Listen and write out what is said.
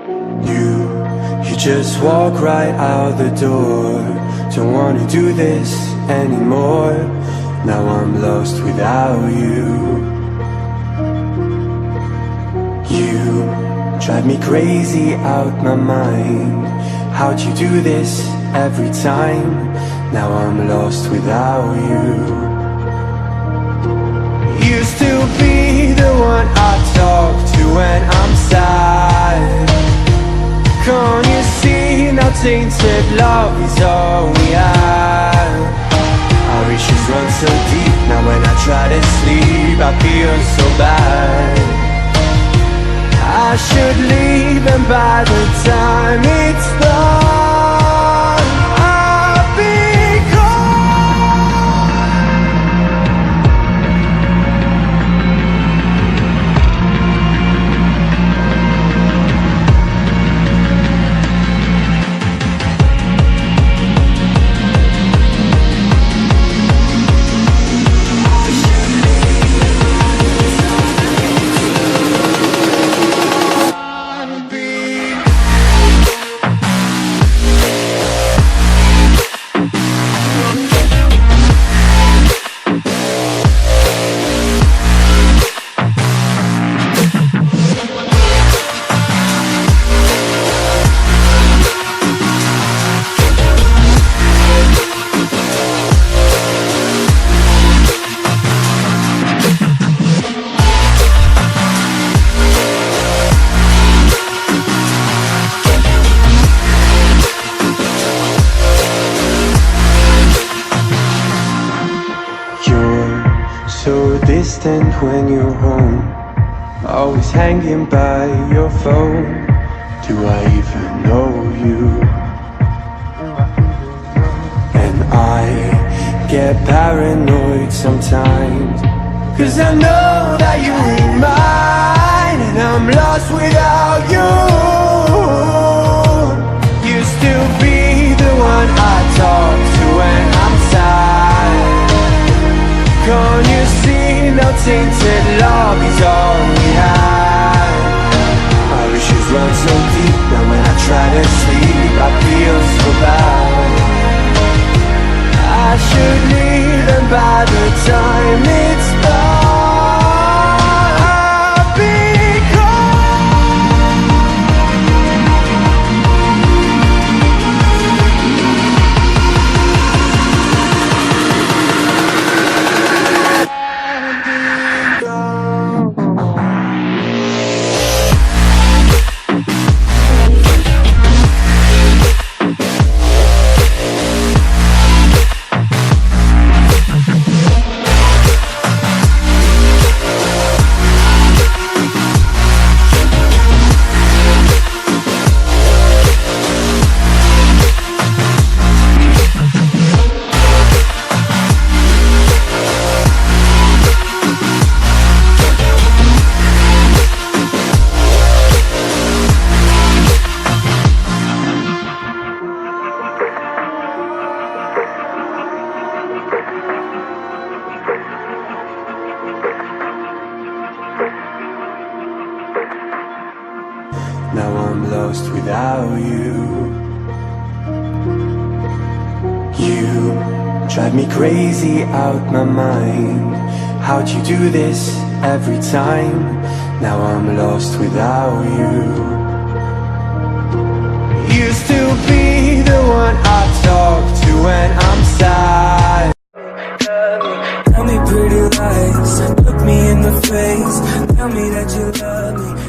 You just walk right out the door. Don't wanna do this anymore. Now I'm lost without you. You drive me crazy out my mind. How'd you do this every time? Now I'm lost without you. Used to be the one I talk to when I'm sad. Can't you see now tainted love is all we have? Our issues run so deep, now when I try to sleep I feel so bad. I should leave, and by the time it's done I'll be so distant when you're home, always hanging by your phone. Do I even know you? And I get paranoid sometimes, 'cause I know that you're mine, and I'm lost without you. Used to be the one I talk to when I'm sad. Can't you see now tainted love is all we have? Our issues run so deep, now when I try to sleep I feel so bad. I should leave, and by the time it's done I'll be now I'm lost without you. You drive me crazy out my mind. How'd you do this every time? Now I'm lost without you. Used to be the one I talk to when I'm sad. Tell me pretty lies, look me in the face, tell me that you love me.